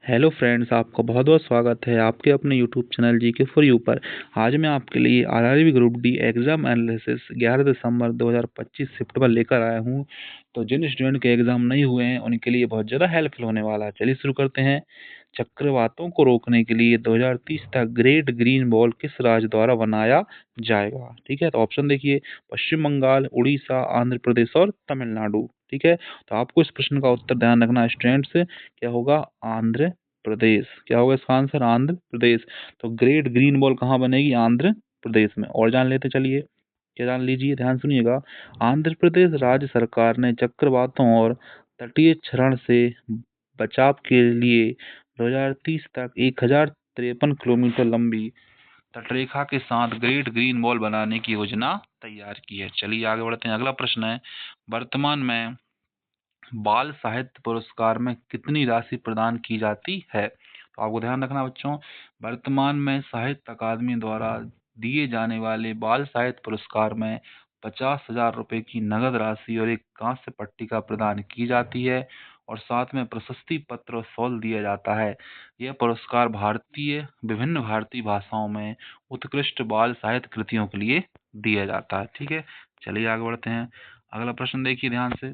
Hello friends, आपका बहुत बहुत स्वागत है आपके अपने यूट्यूब चैनल जी के फॉर यू पर। आज मैं आपके लिए RRB group D exam analysis 11 दिसंबर 2025 शिफ्ट पर लेकर आया हूं। तो जिन स्टूडेंट के एग्ज़ाम नहीं हुए हैं उनके लिए बहुत ज़्यादा हेल्पफुल होने वाला है। चलिए शुरू करते हैं। चक्रवातों को रोकने के लिए 2030 तक ग्रेट ग्रीन वॉल किस राज्य द्वारा बनाया जाएगा? ठीक है, तो ऑप्शन देखिए, पश्चिम बंगाल, उड़ीसा, आंध्र प्रदेश और तमिलनाडु। ठीक है, तो आपको इस प्रश्न का उत्तर ध्यान रखना है स्टूडेंट्स। क्या होगा? आंध्र प्रदेश। क्या होगा इसका आंसर? आंध्र प्रदेश। तो ग्रेट ग्रीन वॉल कहाँ बनेगी? आंध्र प्रदेश में। और जान लेते चलिए, क्या जान लीजिए, ध्यान सुनिएगा। आंध्र प्रदेश राज्य सरकार ने चक्रवातों और तटीय क्षरण से बचाव के लिए 2030 तक 1053 किलोमीटर लंबी तटरेखा के साथ ग्रेट ग्रीन वॉल बनाने की योजना तैयार की है। चलिए आगे बढ़ते हैं। अगला प्रश्न है, वर्तमान में बाल साहित्य पुरस्कार में कितनी राशि प्रदान की जाती है? तो आपको ध्यान रखना बच्चों, वर्तमान में साहित्य अकादमी द्वारा दिए जाने वाले बाल साहित्य पुरस्कार में 50,000 रुपए की नगद राशि और एक कांस्य पट्टिका प्रदान की जाती है और साथ में प्रशस्ति पत्र और शॉल दिया जाता है। यह पुरस्कार विभिन्न भारतीय भाषाओं में उत्कृष्ट बाल साहित्य कृतियों के लिए दिया जाता है। ठीक है, चलिए आगे बढ़ते हैं। अगला प्रश्न देखिए ध्यान से।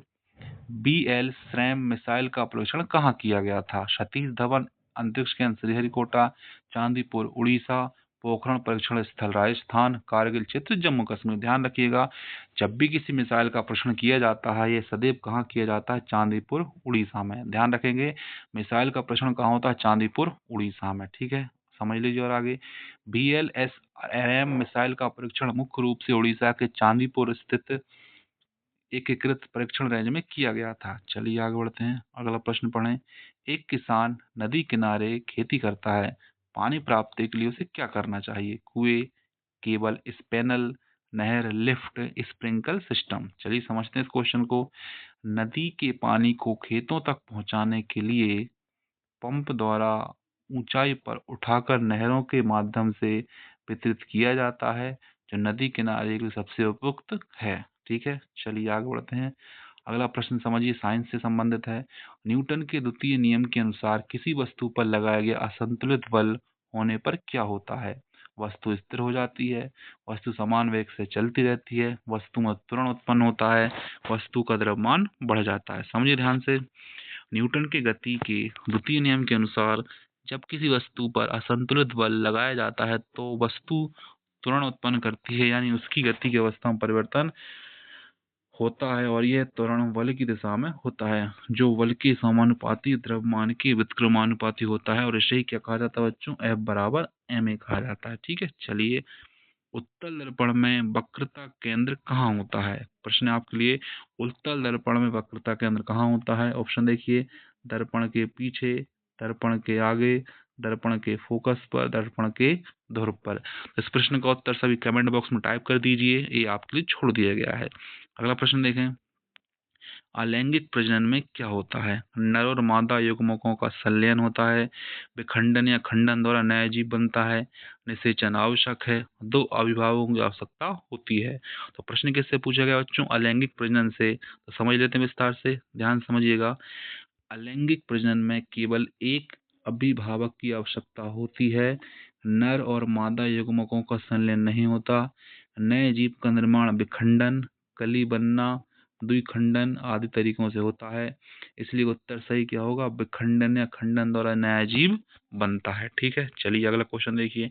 BL श्रैम मिसाइल का परीक्षण कहाँ किया गया था? सतीश धवन अंतरिक्ष केंद्र श्रीहरिकोटा, चांदीपुर उड़ीसा, पोखरण परीक्षण स्थल राजस्थान, कारगिल क्षेत्र जम्मू कश्मीर। ध्यान रखिएगा, जब भी किसी मिसाइल का परीक्षण किया जाता है ये सदैव कहाँ किया जाता है? चांदीपुर उड़ीसा में। ध्यान रखेंगे, मिसाइल का परीक्षण कहाँ होता है? चांदीपुर उड़ीसा में। ठीक है, समझ लीजिए। और आगे, BLSRM मिसाइल का परीक्षण मुख्य रूप से उड़ीसा के चांदीपुर स्थित एकीकृत परीक्षण रेंज में किया गया था। चलिए आगे बढ़ते हैं। अगला प्रश्न पढ़ें। एक किसान नदी किनारे खेती करता है, पानी प्राप्ति के लिए उसे क्या करना चाहिए? कुएं, केबल, स्पैनल, नहर, लिफ्ट, स्प्रिंकल सिस्टम। चलिए समझते हैं इस क्वेश्चन को। नदी के पानी को खेतों तक पहुंचाने के लिए पंप द्वारा ऊंचाई पर उठाकर नहरों के माध्यम से वितरित किया जाता है, जो नदी किनारे के लिए सबसे उपयुक्त है। ठीक है, चलिए आगे बढ़ते हैं। अगला प्रश्न समझिए, साइंस से संबंधित है। न्यूटन के द्वितीय नियम के अनुसार किसी वस्तु पर लगाया गया असंतुलित बल होने पर क्या होता है? वस्तु स्थिर हो जाती है, वस्तु समान वेग से चलती रहती है, वस्तु में त्वरण उत्पन्न होता है, वस्तु का द्रव्यमान बढ़ जाता है। समझिए ध्यान से। न्यूटन के गति के द्वितीय नियम के अनुसार जब किसी वस्तु पर असंतुलित बल लगाया जाता है तो वस्तु त्वरण उत्पन्न करती है, यानी उसकी गति की अवस्था में परिवर्तन होता है और यह त्वरण बल की दिशा में होता है, जो बल के समानुपाती द्रव्यमान के व्युत्क्रमानुपाती होता है और इसे ही क्या कहा जाता है बच्चों? F बराबर ma कहा जाता है। ठीक है, चलिए। उत्तल दर्पण में वक्रता केंद्र कहाँ होता है? प्रश्न है आपके लिए, उत्तल दर्पण में वक्रता केंद्र कहाँ होता है? ऑप्शन देखिए, दर्पण के पीछे, दर्पण के आगे, दर्पण के फोकस पर, दर्पण के ध्रुव पर। इस प्रश्न का उत्तर सभी कमेंट बॉक्स में टाइप कर दीजिए, ये आपके लिए छोड़ दिया गया है। अगला प्रश्न देखें। अलैंगिक प्रजनन में क्या होता है? नर और मादा युग्मकों का संलयन होता है, विखंडन या खंडन द्वारा नया जीव बनता है, निषेचन आवश्यक है, दो अभिभावकों की आवश्यकता होती है। तो प्रश्न किससे पूछा गया बच्चों? अलैंगिक प्रजनन से। तो समझ लेते हैं विस्तार से, ध्यान समझिएगा। अलैंगिक प्रजनन में केवल एक अभिभावक की आवश्यकता होती है, नर और मादा युग्मकों का संलयन नहीं होता। नए जीव का निर्माण विखंडन, कली बनना, द्विखंडन आदि तरीकों से होता है। इसलिए उत्तर सही क्या होगा? विखंडन या खंडन द्वारा नया जीव बनता है। ठीक है, चलिए अगला क्वेश्चन देखिए।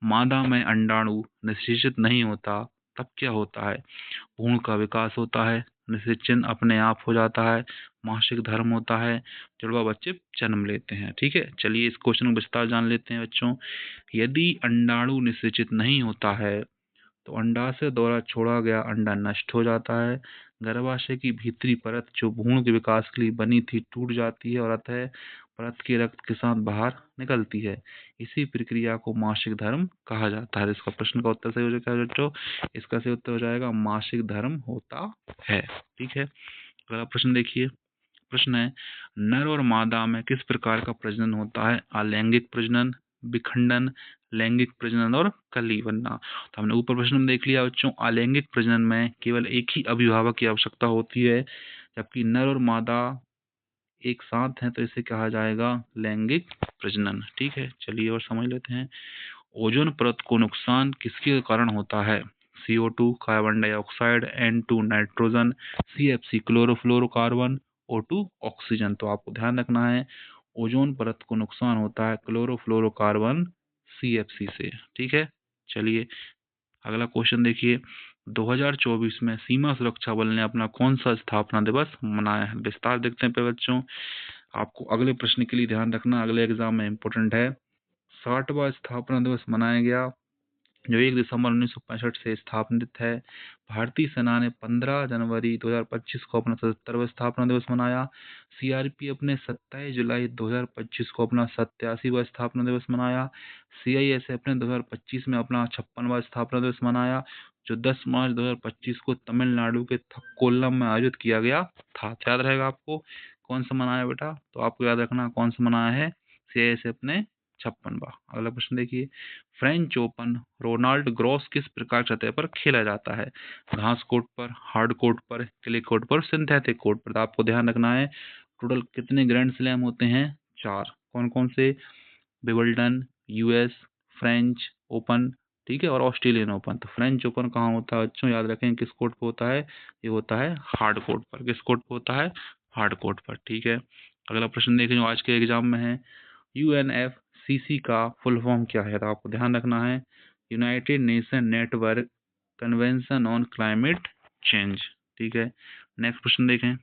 मादा में अंडाणु निषेचित नहीं होता, तब क्या होता है? भ्रूण का विकास होता है, निषेचन अपने आप हो जाता है, मासिक धर्म होता है, जुड़वा बच्चे जन्म लेते हैं। ठीक है, चलिए इस क्वेश्चन को विस्तार जान लेते हैं बच्चों। यदि अंडाणु निषेचित नहीं होता है तो अंडाशय द्वारा छोड़ा गया अंडा नष्ट हो जाता है, गर्भाशय की भीतरी परत जो भ्रूण के विकास के लिए बनी थी टूट जाती है और अतः परत के रक्त के साथ बाहर निकलती है। इसी प्रक्रिया को मासिक धर्म कहा जाता है। इसका प्रश्न का उत्तर सही हो जाएगा बच्चों, इसका सही उत्तर हो जाएगा मासिक धर्म होता है। ठीक है, अगला प्रश्न देखिए। प्रश्न है, नर और मादा में किस प्रकार का प्रजनन होता है? अलैंगिक प्रजनन, विखंडन, लैंगिक प्रजनन और कली बनना। तो हमने ऊपर प्रश्न में देख लिया बच्चों, अलैंगिक प्रजनन में केवल एक ही अभिभावक की आवश्यकता होती है, जबकि नर और मादा एक साथ हैं तो इसे कहा जाएगा लैंगिक प्रजनन। ठीक है, चलिए और समझ लेते हैं। ओजोन परत को नुकसान किसके कारण होता है? CO2 carbon dioxide, N2 nitrogen, CFC chlorofluorocarbon, O2 oxygen. तो आपको ध्यान रखना है ओजोन परत को नुकसान होता है क्लोरोफ्लोरोकार्बन CFC से। ठीक है, चलिए अगला क्वेश्चन देखिए। 2024 में सीमा सुरक्षा बल ने अपना कौन सा स्थापना दिवस मनाया है? विस्तार देखते हैं पे बच्चों। आपको अगले प्रश्न के लिए ध्यान रखना, अगले एग्जाम में इंपॉर्टेंट है। 60वां स्थापना दिवस मनाया गया जो 1 दिसंबर 1965 से स्थापित है। भारतीय सेना ने 15 जनवरी 2025 को अपना 77वां स्थापना दिवस मनाया। CRPF ने 27 जुलाई 2025 को अपना 87वां स्थापना दिवस मनाया। CISF ने 2025 में अपना 56वां स्थापना दिवस मनाया जो 10 मार्च 2025 को तमिलनाडु के कोल्लम में आयोजित किया गया था। तो याद रहेगा आपको कौन सा मनाया बेटा? तो आपको याद रखना कौन सा मनाया है, CISF ने 56वां। अगला प्रश्न देखिए। फ्रेंच ओपन रोनाल्ड ग्रॉस किस प्रकार सतह पर खेला जाता है? घास कोर्ट पर, हार्ड कोर्ट पर, क्ले कोर्ट पर, सिंथेटिक कोर्ट पर। तो आपको ध्यान रखना है टोटल कितने ग्रैंड स्लैम होते हैं? 4। कौन कौन से? विंबलडन, US, फ्रेंच ओपन, ठीक है, और ऑस्ट्रेलियन ओपन। तो फ्रेंच ओपन कहाँ होता है बच्चों? याद रखें किस कोर्ट पर होता है? ये होता है हार्ड कोर्ट पर। किस कोर्ट पर होता है? हार्ड कोर्ट पर। ठीक है, अगला प्रश्न देखें जो आज के एग्जाम में है। UNFCCC का फुल फॉर्म क्या है? तो आपको ध्यान रखना है United nation network convention on climate change. ठीक है, नेक्स्ट प्रश्न देखें।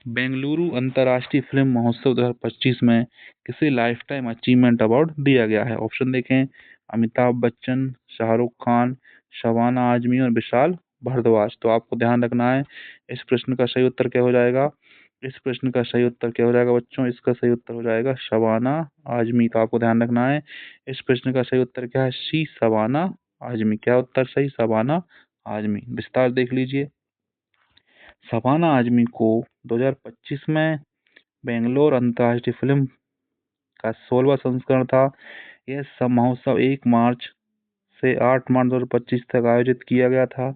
बेंगलुरु अंतर्राष्ट्रीय फिल्म महोत्सव 2025 में किसे लाइफ टाइम अचीवमेंट अवार्ड दिया गया है? ऑप्शन देखें। अमिताभ बच्चन, शाहरुख खान, शबाना आजमी और विशाल भारद्वाज। तो आपको ध्यान रखना है इस प्रश्न का सही उत्तर क्या हो जाएगा? इस प्रश्न का सही उत्तर क्या हो जाएगा बच्चों? इसका सही उत्तर हो जाएगा शबाना आजमी। तो आपको ध्यान रखना है इस प्रश्न का सही उत्तर क्या है? सी शबाना आजमी। क्या उत्तर सही? शबाना आजमी। विस्तार देख लीजिए। शबाना आजमी को 2025 में बेंगलोर अंतर्राष्ट्रीय फिल्म का 16वां संस्करण था। यह महोत्सव 1 मार्च से 8 मार्च 2025 तक आयोजित किया गया था।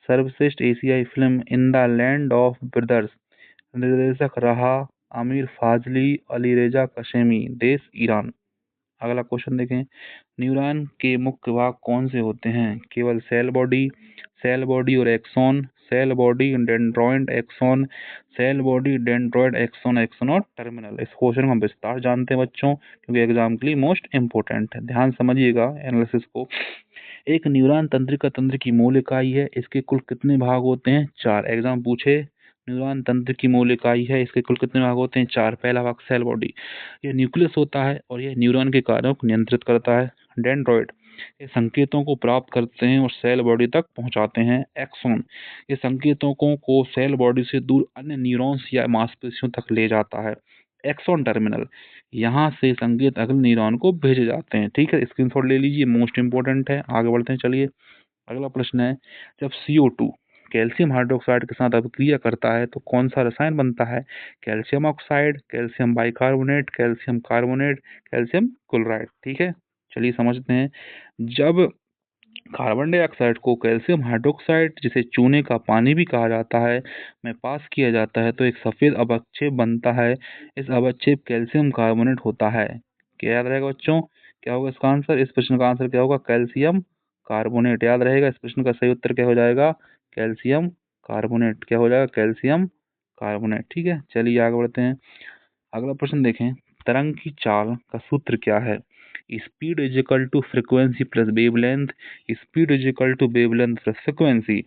सर्वश्रेष्ठ एशियाई film in the land of brothers निर्देशक रहा आमिर फाजली अलीरेजा कशेमी, देश ईरान। अगला क्वेश्चन देखें। न्यूरॉन के मुख्य भाग कौन से होते हैं? केवल सेल बॉडी और axon, cell body dendroid axon, cell body dendroid axon, axon और टर्मिनल। इस क्वेश्चन को हम विस्तार जानते हैं बच्चों क्योंकि एग्जाम के लिए मोस्ट इंपोर्टेंट है। ध्यान समझिएगा एनालिसिस को। एक न्यूरॉन तंत्रिका तंत्र की मूल इकाई है। इसके कुल कितने भाग होते हैं? 4। एग्जाम पूछे न्यूरॉन तंत्र की मूल इकाई है, इसके कुल कितने भाग होते हैं? 4। पहला भाग सेल बॉडी, यह न्यूक्लियस होता है और यह न्यूरॉन के कार्यों को नियंत्रित करता है। डेंड्रॉइड, ये संकेतों को प्राप्त करते हैं और सेल बॉडी तक पहुंचाते हैं। एक्सॉन, ये संकेतों को सेल बॉडी से दूर अन्य न्यूरॉन्स या मांसपेशियों तक ले जाता है। एक्सॉन टर्मिनल, यहाँ से संकेत अगले न्यूरॉन को भेजे जाते हैं। ठीक है, स्क्रीनशॉट ले लीजिए, मोस्ट इंपोर्टेंट है। आगे बढ़ते हैं, चलिए अगला प्रश्न है। जब CO2 कैल्शियम हाइड्रोक्साइड के साथ अभिक्रिया करता है तो कौन सा रसायन बनता है? Calcium oxide, calcium bicarbonate, calcium carbonate, calcium chloride. ठीक है, चलिए समझते हैं। जब कार्बन डाइऑक्साइड को कैल्शियम हाइड्रोक्साइड, जिसे चूने का पानी भी कहा जाता है, में पास किया जाता है तो एक सफेद अवक्षेप बनता है। इस अवक्षेप कैल्शियम कार्बोनेट होता है। क्या याद रहेगा बच्चों? क्या होगा इसका आंसर? इस प्रश्न का आंसर क्या होगा? Calcium carbonate. याद रहेगा इस प्रश्न का सही उत्तर क्या हो जाएगा? Calcium carbonate. क्या हो जाएगा? Calcium carbonate. ठीक है, चलिए आगे बढ़ते हैं। अगला प्रश्न देखें। तरंग की चाल का सूत्र क्या है? Speed is equal to frequency plus wavelength, speed is equal to wavelength plus frequency,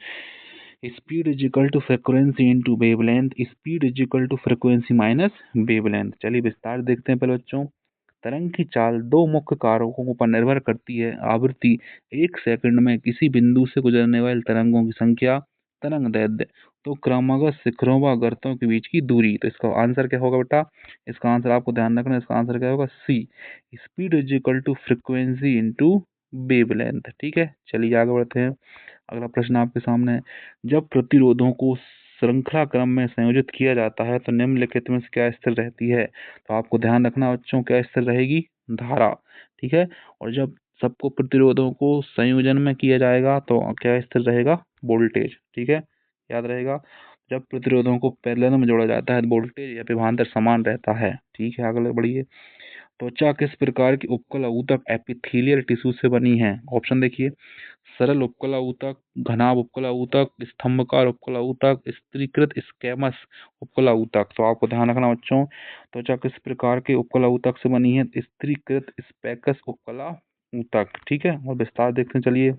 speed is equal to frequency into wavelength, speed is equal to frequency minus wavelength. चलिए विस्तार देखते हैं पहले बच्चों। तरंग की चाल दो मुख्य कारकों पर निर्भर करती है। आवृत्ति, 1 सेकंड में किसी बिंदु से गुजरने वाली तरंगों की संख्या, तरंग दैर्ध्य, तो क्रमगत शिखरों व गर्तों के बीच की दूरी। तो इसका आंसर क्या होगा बेटा? इसका आंसर आपको ध्यान रखना है, इसका आंसर क्या होगा? C, speed is equal to frequency into wavelength. ठीक है, चलिए आगे बढ़ते हैं। अगला प्रश्न आपके सामने है। जब प्रतिरोधों को श्रृंखला क्रम में संयोजित किया जाता है तो निम्नलिखित में से क्या स्थिर रहती है? तो आपको ध्यान रखना बच्चों, क्या स्थिर रहेगी? धारा। ठीक है, और जब सबको प्रतिरोधों को संयोजन में किया जाएगा तो क्या स्थिर रहेगा? वोल्टेज। ठीक है, याद रहेगा। जब प्रतिरोधों को पैरेलल में जोड़ा जाता है तो वोल्टेज या विभवांतर समान रहता है। ठीक है, आगे बढ़िए। त्वचा किस प्रकार की उपकला ऊतक एपिथेलियल टिश्यू से बनी है? ऑप्शन देखिए, सरल उपकला ऊतक, घनाभ उपकला ऊतक, स्तंभकार उपकला ऊतक, स्त्रीकृत स्क्वैमस उपकला ऊतक। तो आपको ध्यान रखना बच्चों, त्वचा किस प्रकार के उपकला ऊतक से बनी है? स्त्रीकृत स्पैकस उपकला ऊतक। ठीक है, और विस्तार देखते चलिए।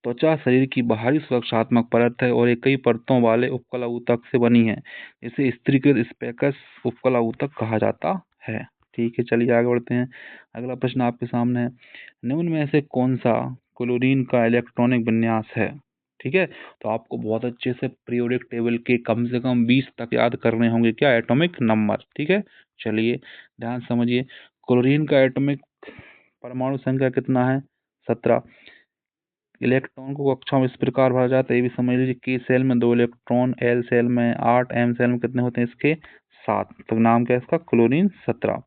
त्वचा शरीर की बाहरी सुरक्षात्मक परत है और ये कई परतों वाले उपकला ऊतक से बनी है। इसे स्त्रीकृत स्पैकस उपकला ऊतक कहा जाता है। ठीक है, चलिए आगे बढ़ते हैं। अगला प्रश्न आपके सामने है, निम्न में से कौन सा क्लोरीन का इलेक्ट्रॉनिक विन्यास है? ठीक है, तो आपको बहुत अच्छे से पीरियोडिक टेबल के कम से कम 20 तक याद करने होंगे, क्या? Atomic number. ठीक है, चलिए ध्यान समझिए। क्लोरीन का एटॉमिक परमाणु संख्या कितना है? 17। इलेक्ट्रॉन को कक्षाओं में इस प्रकार भरा जाता है, ये भी समझ लीजिए। के सेल में 2 इलेक्ट्रॉन, एल सेल में 8, एम सेल में कितने होते हैं इसके? 7। तो नाम क्या है इसका? क्लोरीन 17।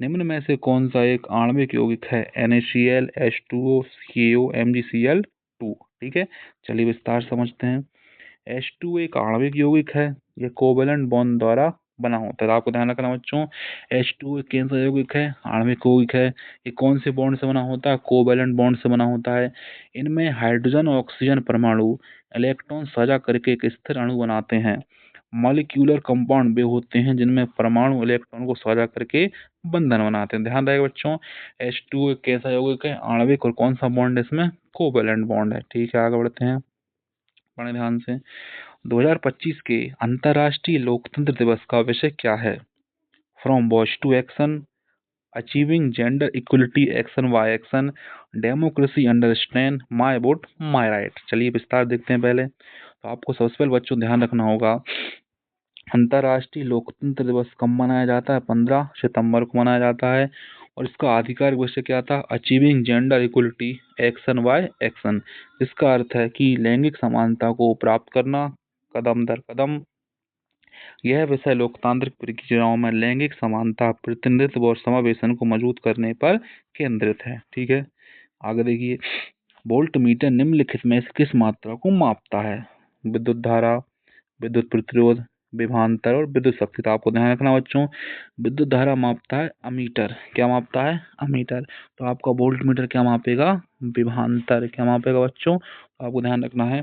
निम्न में से कौन सा एक आणविक यौगिक है? NaCl, H2O, CaO, MgCl2। ठीक है, चलिए विस्तार समझते हैं। H2 एक आणविक यौगिक है, यह कोवैलेंट बॉन्ड द्वारा बना होता है। आपको ध्यान रखना बच्चों, H2 एक कैसा यौगिक है? आणविक यौगिक है। ये कौन से बॉन्ड से बना होता है? कोवैलेंट बॉन्ड से बना होता है। इनमें हाइड्रोजन और ऑक्सीजन परमाणु इलेक्ट्रॉन साझा करके एक स्थिर अणु बनाते हैं। मॉलिक्यूलर कंपाउंड वे होते हैं जिनमें परमाणु इलेक्ट्रॉन को साझा करके बंधन बनाते हैं। ध्यान रहेगा बच्चों, H2 एक कैसा यौगिक है? आणविक। और कौन सा बॉन्ड है इसमें? कोवैलेंट बॉन्ड है। ठीक है, आगे बढ़ते हैं, पढ़ें ध्यान से। 2025 के अंतर्राष्ट्रीय लोकतंत्र दिवस का विषय क्या है? From voice to action, achieving gender equality action by action, democracy under strain, my vote my right. चलिए विस्तार देखते हैं पहले। तो आपको सबसे पहले बच्चों ध्यान रखना होगा, अंतर्राष्ट्रीय लोकतंत्र दिवस कब मनाया जाता है? 15 सितंबर को मनाया जाता है। और इसका आधिकारिक विषय क्या था? Achieving gender equality action by action. इसका अर्थ है कि लैंगिक समानता को प्राप्त करना कदम दर कदम। यह विषय लोकतांत्रिक प्रक्रियाओं में लैंगिक समानता, प्रतिनिधित्व और समावेशन को मजबूत करने पर केंद्रित है। ठीक है, आगे देखिए। वोल्ट मीटर निम्नलिखित में से किस मात्रा को मापता है? विद्युत धारा, विद्युत प्रतिरोध, विभवांतर और विद्युत शक्ति। तो आपको ध्यान रखना बच्चों, विद्युत धारा मापता है अमीटर। क्या मापता है? अमीटर। तो आपका वोल्ट मीटर क्या मापेगा? विभवांतर। क्या मापेगा बच्चों? तो आपको ध्यान रखना है,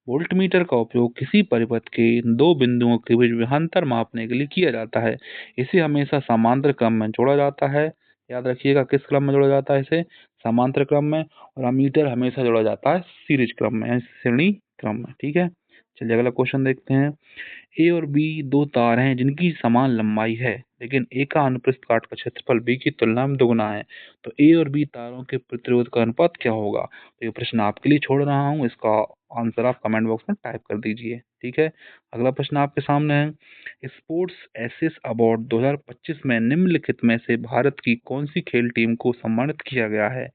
वोल्ट मीटर का उपयोग किसी परिपथ के दो बिंदुओं के बीच विभवांतर मापने के लिए किया जाता है। इसे हमेशा समांतर क्रम में जोड़ा जाता है। याद रखिएगा, किस क्रम में जोड़ा जाता है? इसे समांतर क्रम में। और अमीटर हमेशा जोड़ा जाता है सीरीज क्रम में, श्रेणी क्रम में। ठीक है, चलिए अगला क्वेश्चन देखते हैं। ए और बी दो तार हैं जिनकी समान लंबाई है, लेकिन ए का अनुप्रस्थ काट का क्षेत्रफल बी की तुलना में दोगुना है। तो ए और बी तारों के प्रतिरोध का अनुपात क्या होगा? तो ये प्रश्न आपके लिए छोड़ रहा हूँ, इसका आंसर आप कमेंट बॉक्स में टाइप कर दीजिए। ठीक है, अगला प्रश्न आपके सामने है, स्पोर्ट्स एसेस अवार्ड 2025 में निम्नलिखित में से भारत की कौन सी खेल टीम को सम्मानित किया गया है?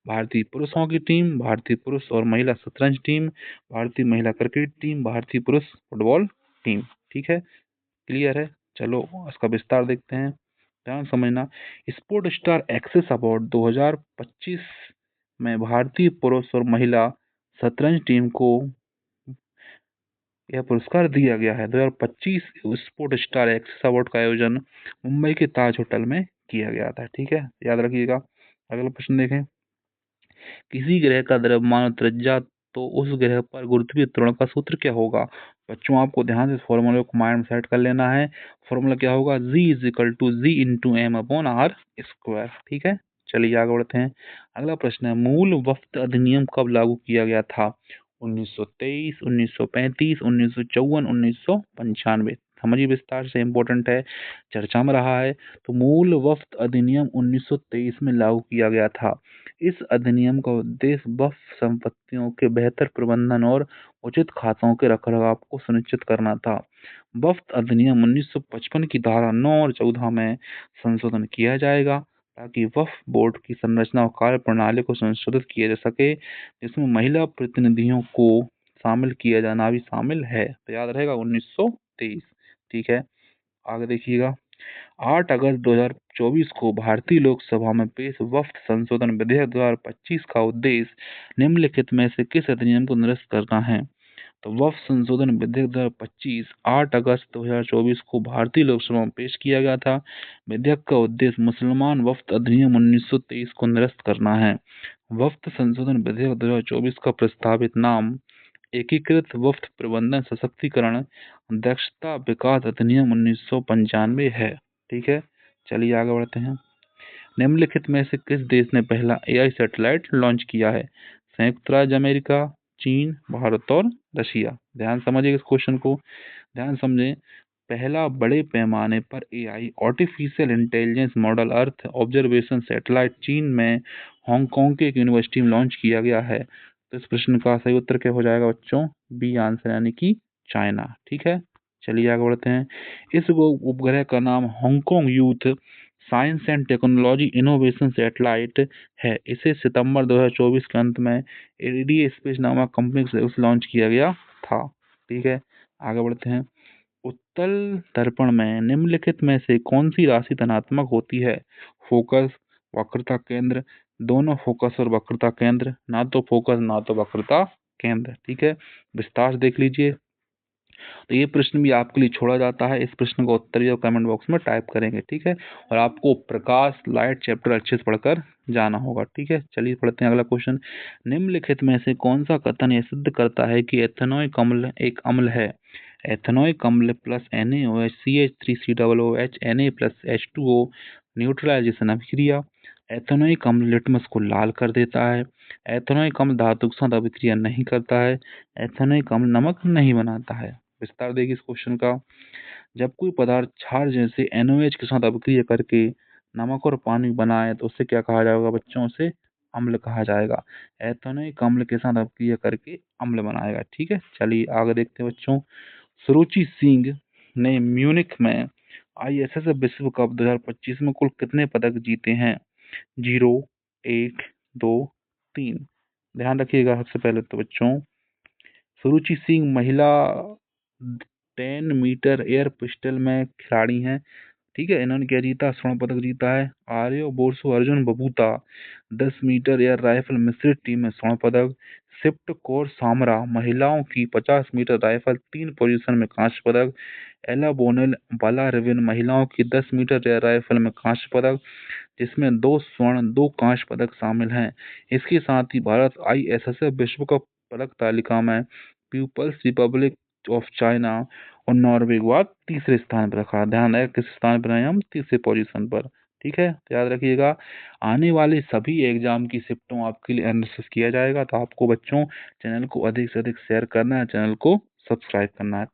भारतीय पुरुष हॉकी टीम, भारतीय पुरुष और महिला शतरंज टीम, भारतीय महिला क्रिकेट टीम, भारतीय पुरुष फुटबॉल टीम। ठीक है, क्लियर है। चलो इसका विस्तार देखते हैं, ध्यान समझना। स्पोर्ट स्टार एक्सेस अवार्ड 2025 में भारतीय पुरुष और महिला शतरंज टीम को यह पुरस्कार दिया गया है। 2025 स्पोर्ट स्टार एक्सेस अवार्ड का आयोजन मुंबई के ताज होटल में किया गया था। ठीक है, याद रखिएगा। अगला प्रश्न देखें, किसी ग्रह का द्रव्यमान त्रिज्या, तो उस ग्रह पर गुरुत्वीय त्वरण का सूत्र क्या होगा? बच्चों आपको ध्यान से फॉर्मूले को माइंड में सेट कर लेना है। फॉर्मूला क्या होगा? G = G × M/R²। ठीक है, चलिए आगे बढ़ते हैं। अगला प्रश्न है, मूल वफ़्त अधिनियम कब लागू किया गया था? 1923, 1935, 1954, 1995। समझिए विस्तार से, इंपॉर्टेंट है, चर्चा में रहा है। तो मूल वफ़्त अधिनियम 1923 में लागू किया गया था। इस अधिनियम का उद्देश्य वक्फ संपत्तियों के बेहतर प्रबंधन और उचित खातों के रखरखाव को सुनिश्चित करना था। वक्फ अधिनियम 1955 की धारा 9 और 14 में संशोधन किया जाएगा ताकि वक्फ बोर्ड की संरचना और कार्य प्रणाली को संशोधित किया जा सके, जिसमें महिला प्रतिनिधियों को शामिल किया जाना भी शामिल है। तो याद रहेगा 1923। ठीक है, आगे देखिएगा। 8 अगस्त 2024 को भारतीय लोकसभा में पेश वक्फ संशोधन विधेयक 2025 का उद्देश्य निम्नलिखित में से किस अधिनियम को निरस्त करना है? तो वक्फ संशोधन विधेयक 2025 8 अगस्त 2024 को भारतीय लोकसभा में पेश किया गया था। विधेयक का उद्देश्य मुसलमान वक्फ अधिनियम 1923 को निरस्त करना है। वक्फ संशोधन विधेयक 2024 का प्रस्तावित नाम एकीकृत वक्फ प्रबंधन सशक्तिकरण दक्षता विकास अधिनियम 1995 है। ठीक है, चलिए आगे बढ़ते हैं। निम्नलिखित में से किस देश ने पहला एआई सैटेलाइट लॉन्च किया है? संयुक्त राज्य अमेरिका, चीन, भारत और रशिया। ध्यान समझिए इस क्वेश्चन को, ध्यान समझें। पहला बड़े पैमाने पर AI artificial intelligence model earth observation satellite चीन में हांगकांग के एक यूनिवर्सिटी में लॉन्च किया गया है। तो इस प्रश्न का सही उत्तर क्या हो जाएगा बच्चों? बी आंसर, यानी कि चाइना। ठीक है, चलिए आगे बढ़ते हैं। इस उपग्रह का नाम Hong Kong youth science and technology innovation satellite है। इसे सितंबर 2024 के अंत में एडीडी स्पेस नामक कंपनी से लॉन्च किया गया था। ठीक है, आगे बढ़ते हैं। उत्तल दर्पण में निम्नलिखित में से कौन सी राशि धनात्मक होती है? फोकस, वक्रता केंद्र, दोनों फोकस और वक्रता केंद्र, ना तो फोकस ना तो वक्रता केंद्र। ठीक है, विस्तार से देख लीजिए। तो ये प्रश्न भी आपके लिए छोड़ा जाता है। इस प्रश्न का उत्तर भी आप कमेंट बॉक्स में टाइप करेंगे। ठीक है, और आपको प्रकाश लाइट चैप्टर अच्छे से पढ़कर जाना होगा। ठीक है, चलिए पढ़ते हैं अगला क्वेश्चन। निम्नलिखित में से कौन सा कथन यह सिद्ध करता है कि एथेनोइक अम्ल एक अम्ल है? एथेनोइक अम्ल plus NaOH CH3COOH Na plus H2O neutralisation अभिक्रिया। एथेनोइक अम्ल लिटमस को लाल कर देता है। एथेनोइक अम्ल धातु के साथ अभिक्रिया नहीं करता है। एथेनोइक अम्ल नमक नहीं बनाता है। विस्तार देगी इस क्वेश्चन का। जब कोई पदार्थ क्षार जैसे NaOH के साथ अभिक्रिया करके नमक और पानी बनाए तो उसे क्या कहा जाएगा बच्चों? उसे अम्ल कहा जाएगा। एथेनोइक अम्ल के साथ अभिक्रिया करके अम्ल बनाएगा। ठीक है, चलिए आगे देखते हैं बच्चों। सुरुचि सिंह ने म्यूनिख में ISSF विश्व कप 2025 में कुल कितने पदक जीते हैं? 0, 1, 2, 3। ध्यान रखिएगा। सबसे पहले तो बच्चों, सुरुचि सिंह महिला 10 मीटर एयर पिस्टल में खिलाड़ी हैं। ठीक है, इन्होंने क्या जीता? स्वर्ण पदक जीता है। Arya Borse Arjun Babuta 10 metre air rifle मिश्रित टीम में स्वर्ण पदक। सिप्ट कौर सामरा महिलाओं की 50 मीटर राइफल 3 पोजीशन में कांस्य पदक। एला बोनेल बालारिवन महिलाओं की 10 मीटर एयर राइफल में कांस्य पदक, जिसमें 2 स्वर्ण 2 कांस्य पदक शामिल हैं। इसके साथ ही भारत ISSF विश्व कप पदक तालिका में पीपल्स रिपब्लिक ऑफ चाइना और नॉर्वे के बाद तीसरे स्थान पर रखा। ध्यान रहे किस स्थान पर हैं हम? तीसरे पोजीशन पर। ठीक है, तो याद रखिएगा। आने वाले सभी एग्जाम की शिफ्टों आपके लिए एनालिसिस किया जाएगा। तो आपको बच्चों चैनल को अधिक से अधिक शेयर करना है, चैनल को सब्सक्राइब करना है।